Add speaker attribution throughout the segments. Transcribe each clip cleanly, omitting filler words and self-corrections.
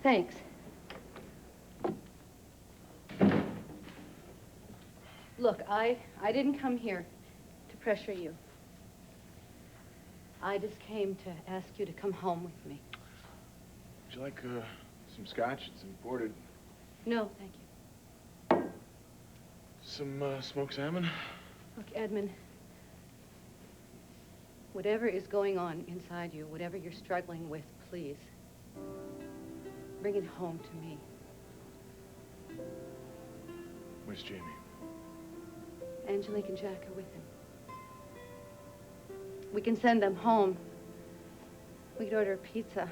Speaker 1: Thanks. Look, I didn't come here to pressure you. I just came to ask you to come home with me.
Speaker 2: Would you like some scotch? It's imported.
Speaker 1: No, thank you.
Speaker 2: Some smoked salmon?
Speaker 1: Look, Edmund, whatever is going on inside you, whatever you're struggling with, please, bring it home to me.
Speaker 2: Where's Jamie?
Speaker 1: Angelique and Jack are with him. We can send them home. We could order a pizza.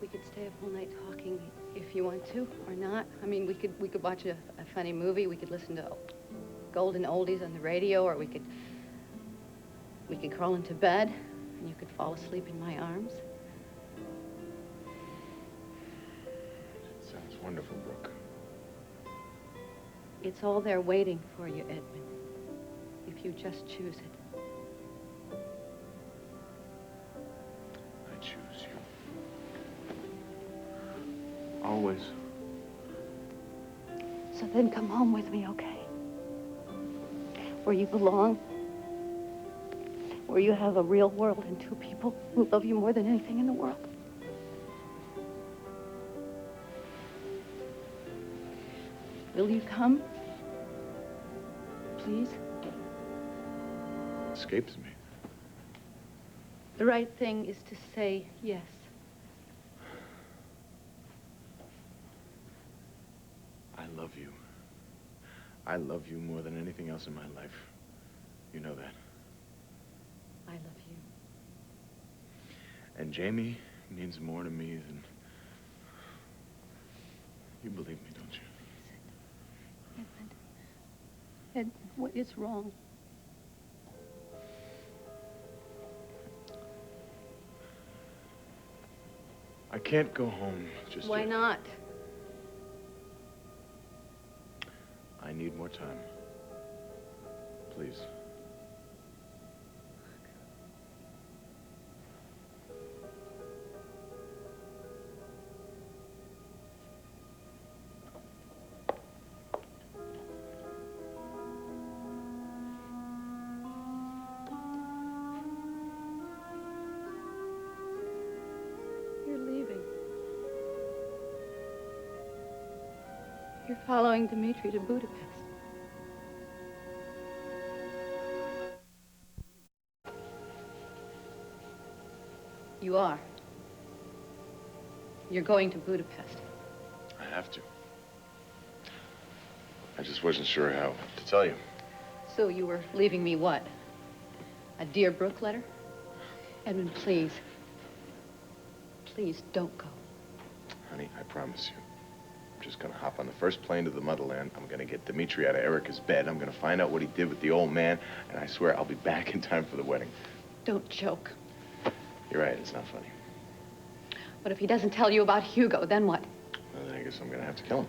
Speaker 1: We could stay up all night talking if you want to, or not. I mean, we could watch a funny movie. We could listen to golden oldies on the radio, or we could crawl into bed, and you could fall asleep in my arms.
Speaker 2: Sounds wonderful, Brooke.
Speaker 1: It's all there waiting for you, Edmund, if you just choose it.
Speaker 2: I choose you. Always.
Speaker 1: So then come home with me, okay? Where you belong. Where you have a real world and two people who love you more than anything in the world. Will you come? Please?
Speaker 2: Escapes me.
Speaker 1: The right thing is to say yes.
Speaker 2: I love you. I love you more than anything else in my life. You know that.
Speaker 1: I love you.
Speaker 2: And Jamie means more to me than... You believe me, don't you?
Speaker 1: Edmund. Edmund, what is wrong?
Speaker 2: I can't go home just
Speaker 1: Why
Speaker 2: yet.
Speaker 1: not?
Speaker 2: I need more time. Please.
Speaker 1: You're leaving. You're following Dimitri to Budapest. You are. You're going to Budapest.
Speaker 2: I have to. I just wasn't sure how to tell you.
Speaker 1: So you were leaving me what? A Dear Brooke letter? Edmund, please. Please don't go.
Speaker 2: Honey, I promise you. I'm just gonna hop on the first plane to the motherland. I'm gonna get Dimitri out of Erica's bed. I'm gonna find out what he did with the old man, and I swear I'll be back in time for the wedding.
Speaker 1: Don't joke.
Speaker 2: You're right, it's not funny.
Speaker 1: What if he doesn't tell you about Hugo? Then what?
Speaker 2: Well, then I guess I'm gonna have to kill him.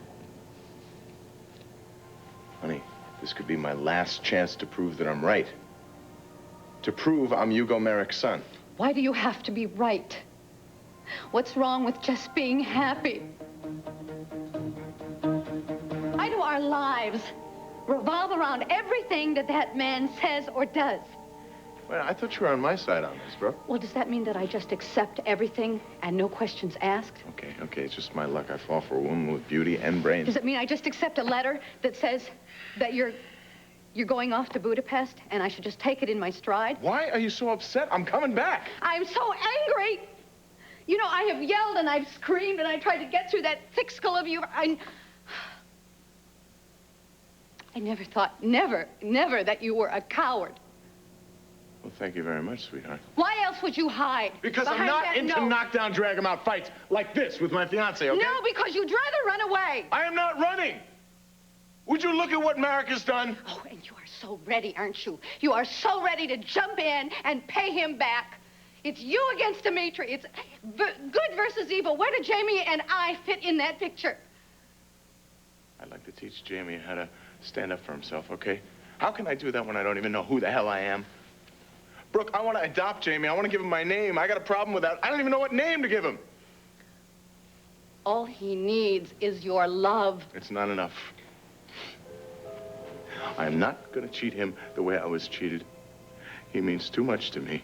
Speaker 2: Honey, this could be my last chance to prove that I'm right. To prove I'm Hugo Merrick's son.
Speaker 1: Why do you have to be right? What's wrong with just being happy? Why do our lives revolve around everything that that man says or does?
Speaker 2: Well, I thought you were on my side on this, bro.
Speaker 1: Well, does that mean that I just accept everything and no questions asked?
Speaker 2: Okay, it's just my luck. I fall for a woman with beauty and brains.
Speaker 1: Does it mean I just accept a letter that says that you're going off to Budapest and I should just take it in my stride?
Speaker 2: Why are you so upset? I'm coming back.
Speaker 1: I'm so angry. You know, I have yelled and I've screamed and I tried to get through that thick skull of you. I never thought, never that you were a coward.
Speaker 2: Well, thank you very much, sweetheart.
Speaker 1: Why else would you hide?
Speaker 2: Because I'm not into knockdown, drag-em-out fights like this with my fiancé, okay?
Speaker 1: No, because you'd rather run away.
Speaker 2: I am not running. Would you look at what Merrick has done?
Speaker 1: Oh, and you are so ready, aren't you? You are so ready to jump in and pay him back. It's you against Dimitri. It's good versus evil. Where do Jamie and I fit in that picture?
Speaker 2: I'd like to teach Jamie how to stand up for himself, okay? How can I do that when I don't even know who the hell I am? Brooke, I want to adopt Jamie. I want to give him my name. I got a problem with that. I don't even know what name to give him.
Speaker 1: All he needs is your love.
Speaker 2: It's not enough. I am not going to cheat him the way I was cheated. He means too much to me,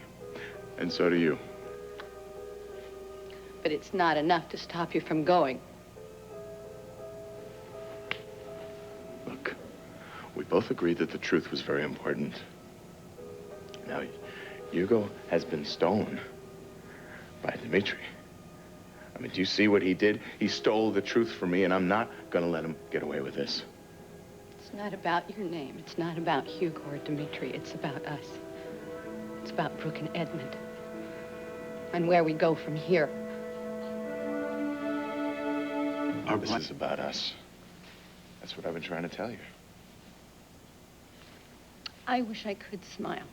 Speaker 2: and so do you.
Speaker 1: But it's not enough to stop you from going.
Speaker 2: Look, we both agreed that the truth was very important. Now, Hugo has been stolen by Dimitri. I mean, do you see what he did? He stole the truth from me, and I'm not gonna let him get away with this.
Speaker 1: It's not about your name. It's not about Hugo or Dimitri. It's about us. It's about Brooke and Edmund. And where we go from here.
Speaker 2: This is about us. That's what I've been trying to tell you.
Speaker 1: I wish I could smile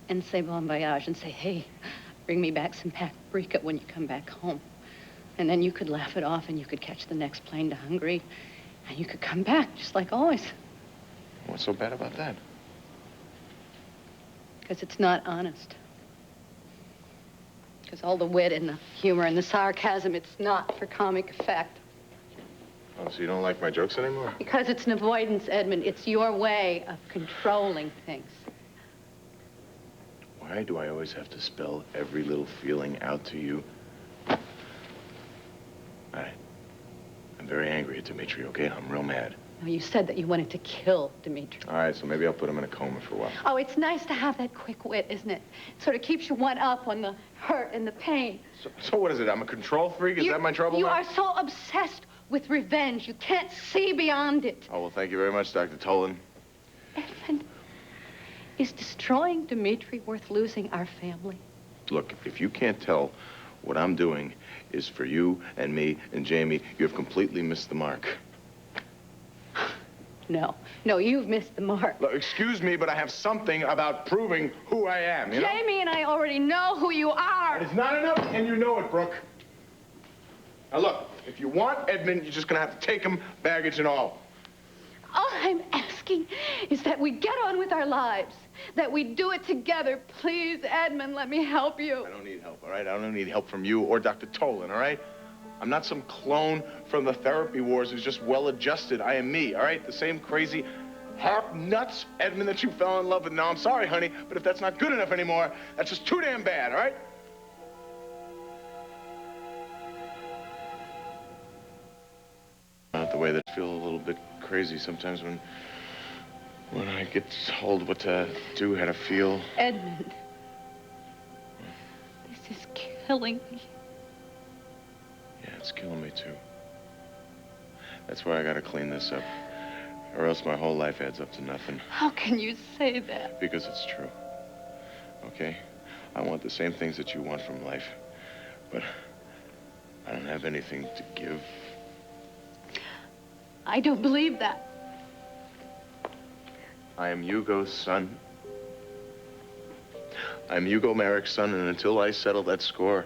Speaker 1: and say bon voyage and say, hey, bring me back some paprika when you come back home. And then you could laugh it off and you could catch the next plane to Hungary and you could come back just like always.
Speaker 2: What's so bad about that?
Speaker 1: Because it's not honest. Because all the wit and the humor and the sarcasm, it's not for comic effect.
Speaker 2: Oh, so you don't like my jokes anymore?
Speaker 1: Because it's an avoidance, Edmund. It's your way of controlling things.
Speaker 2: Why do I always have to spell every little feeling out to you? I'm very angry at Dimitri, okay? I'm real mad.
Speaker 1: No, you said that you wanted to kill Dimitri.
Speaker 2: All right, so maybe I'll put him in a coma for a while.
Speaker 1: Oh, it's nice to have that quick wit, isn't it? It sort of keeps you one up on the hurt and the pain.
Speaker 2: So what is it? I'm a control freak? Is that my trouble
Speaker 1: You
Speaker 2: now?
Speaker 1: are so obsessed with revenge. You can't see beyond it.
Speaker 2: Oh, well, thank you very much, Dr. Tolan.
Speaker 1: Edmund, is destroying Dimitri worth losing our family?
Speaker 2: Look, if you can't tell what I'm doing is for you and me and Jamie, you have completely missed the mark.
Speaker 1: No, you've missed the mark.
Speaker 2: Look, excuse me, but I have something about proving who I am, you know?
Speaker 1: Jamie and I already know who you are.
Speaker 2: It's not enough, and you know it, Brooke. Now, look, if you want Edmund, you're just gonna have to take him, baggage and all.
Speaker 1: All I'm asking is that we get on with our lives, that we do it together. Please, Edmund, let me help you.
Speaker 2: I don't need help, all right? I don't need help from you or Dr. Tolan, all right? I'm not some clone from the therapy wars who's just well-adjusted. I am me, all right? The same crazy, half-nuts Edmund that you fell in love with. Now, I'm sorry, honey, but if that's not good enough anymore, that's just too damn bad, all right? Not the way that I feel a little bit crazy sometimes when I get told what to do, how to feel.
Speaker 1: Edmund, this is killing me.
Speaker 2: Yeah, it's killing me, too. That's why I gotta clean this up, or else my whole life adds up to nothing.
Speaker 1: How can you say that?
Speaker 2: Because it's true, okay? I want the same things that you want from life, but I don't have anything to give.
Speaker 1: I don't believe that.
Speaker 2: I am Hugo's son. I'm Hugo Merrick's son, and until I settle that score,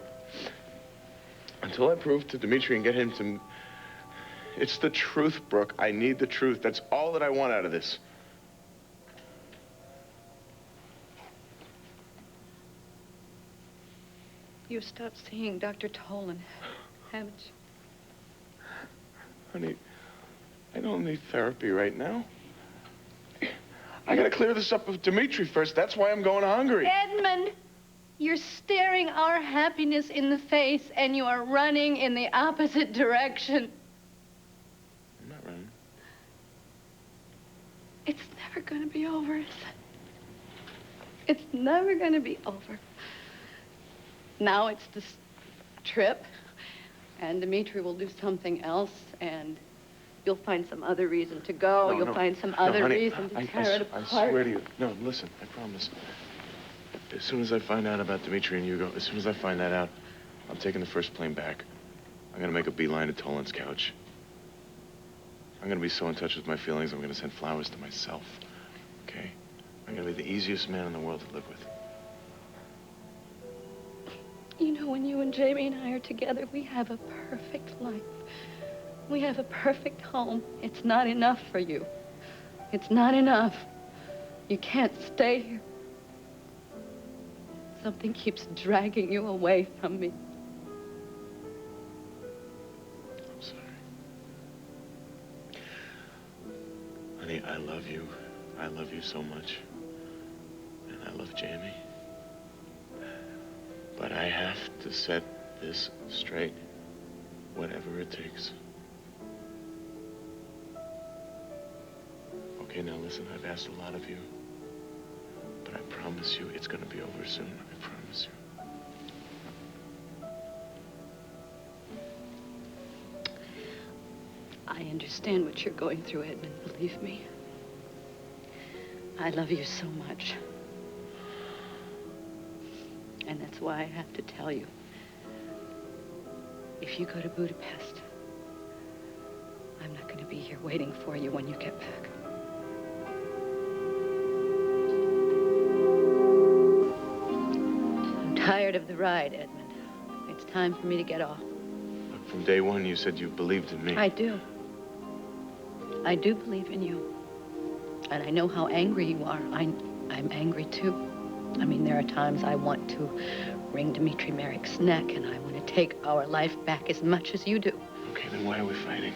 Speaker 2: until I prove to Dimitri and get him to... It's the truth, Brooke. I need the truth. That's all that I want out of this.
Speaker 1: You've stopped seeing Dr. Tolan, haven't you?
Speaker 2: Honey, I don't need therapy right now. I gotta clear this up with Dimitri first. That's why I'm going to Hungary.
Speaker 1: Edmund, you're staring our happiness in the face and you are running in the opposite direction.
Speaker 2: I'm not running.
Speaker 1: It's never gonna be over, is it? It's never gonna be over. Now it's this trip, and Dimitri will do something else, and you'll find some other reason to go. You'll find some other
Speaker 2: honey,
Speaker 1: reason to tear it apart.
Speaker 2: I swear to you. No, listen, I promise. As soon as I find out about Dimitri and Hugo, as soon as I find that out, I'm taking the first plane back. I'm gonna make a beeline to Tolan's couch. I'm gonna be so in touch with my feelings, I'm gonna send flowers to myself, okay? I'm gonna be the easiest man in the world to live with.
Speaker 1: You know, when you and Jamie and I are together, we have a perfect life. We have a perfect home. It's not enough for you. It's not enough. You can't stay here. Something keeps dragging you away from me.
Speaker 2: Honey, I love you. I love you so much. And I love Jamie. But I have to set this straight, whatever it takes. Okay, now listen, I've asked a lot of you. But I promise you, it's gonna be over soon. I promise you.
Speaker 1: I understand what you're going through, Edmund, believe me. I love you so much. And that's why I have to tell you. If you go to Budapest, I'm not going to be here waiting for you when you get back. I'm tired of the ride, Edmund. It's time for me to get off.
Speaker 2: Look, from day one, you said you believed in me.
Speaker 1: I do. I do believe in you. And I know how angry you are. I'm angry, too. I mean, there are times I want to wring Dmitri Merrick's neck, and I want to take our life back as much as you do.
Speaker 2: Okay, then why are we fighting?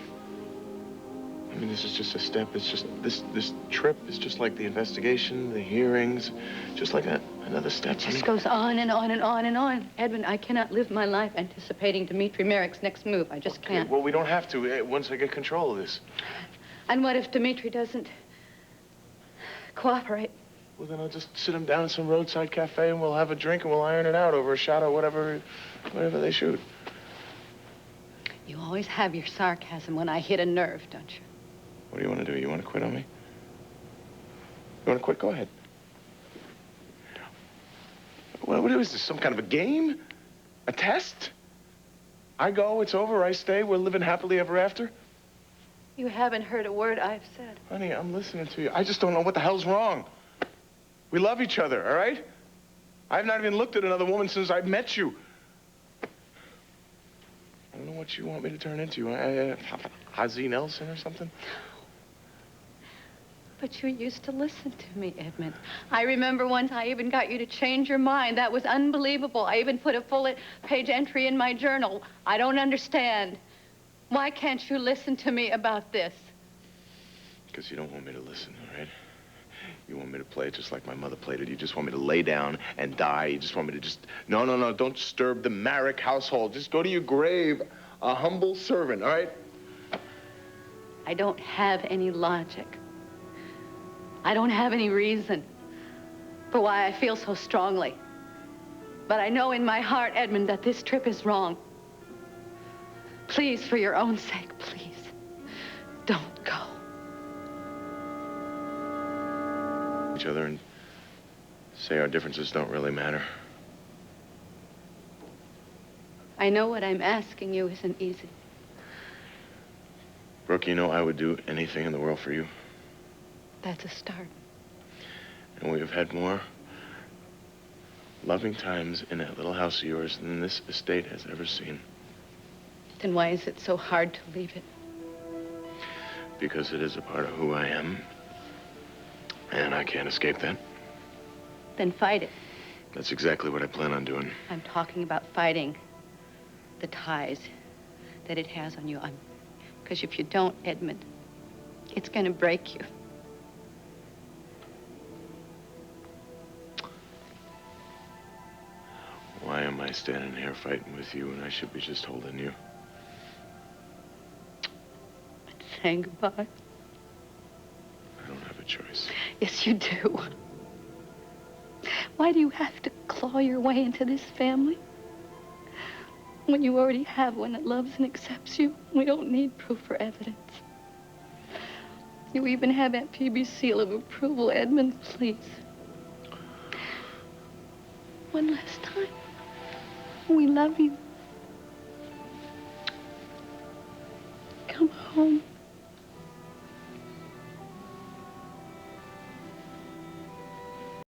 Speaker 2: I mean, this is just a step. It's just, this trip is just like the investigation, the hearings, just like another step.
Speaker 1: It just goes on and on and on and on. Edmund, I cannot live my life anticipating Dmitri Merrick's next move. I just can't.
Speaker 2: Well, we don't have to once I get control of this.
Speaker 1: And what if Dmitri doesn't cooperate?
Speaker 2: Well, then I'll just sit him down in some roadside cafe and we'll have a drink and we'll iron it out over a shot of whatever they shoot.
Speaker 1: You always have your sarcasm when I hit a nerve, don't you?
Speaker 2: What do you want to do? You want to quit on me? You want to quit? Go ahead. Well, what is this? Some kind of a game? A test? I go, it's over, I stay, we're living happily ever after?
Speaker 1: You haven't heard a word I've said.
Speaker 2: Honey, I'm listening to you. I just don't know what the hell's wrong. We love each other, all right? I've not even looked at another woman since I met you. I don't know what you want me to turn into. Hazy Nelson or something?
Speaker 1: But you used to listen to me, Edmund. I remember once I even got you to change your mind. That was unbelievable. I even put a full-page entry in my journal. I don't understand. Why can't you listen to me about this?
Speaker 2: Because you don't want me to listen, all right? You want me to play it just like my mother played it. You just want me to lay down and die. You just want me to just... No, no, no, don't disturb the Marek household. Just go to your grave, a humble servant, all right?
Speaker 1: I don't have any logic. I don't have any reason for why I feel so strongly. But I know in my heart, Edmund, that this trip is wrong. Please, for your own sake, please, don't go.
Speaker 2: Each other and say our differences don't really matter.
Speaker 1: I know what I'm asking you isn't easy.
Speaker 2: Brooke, you know I would do anything in the world for you.
Speaker 1: That's a start.
Speaker 2: And we have had more loving times in that little house of yours than this estate has ever seen.
Speaker 1: Then why is it so hard to leave it?
Speaker 2: Because it is a part of who I am. And I can't escape that.
Speaker 1: Then fight it.
Speaker 2: That's exactly what I plan on doing.
Speaker 1: I'm talking about fighting the ties that it has on you. Because if you don't, Edmund, it's going to break you.
Speaker 2: Why am I standing here fighting with you when I should be just holding you?
Speaker 1: Saying goodbye.
Speaker 2: I don't have a choice.
Speaker 1: Yes, you do. Why do you have to claw your way into this family? When you already have one that loves and accepts you, we don't need proof or evidence. You even have Aunt Phoebe's seal of approval, Edmund, please. One last time. We love you. Come home.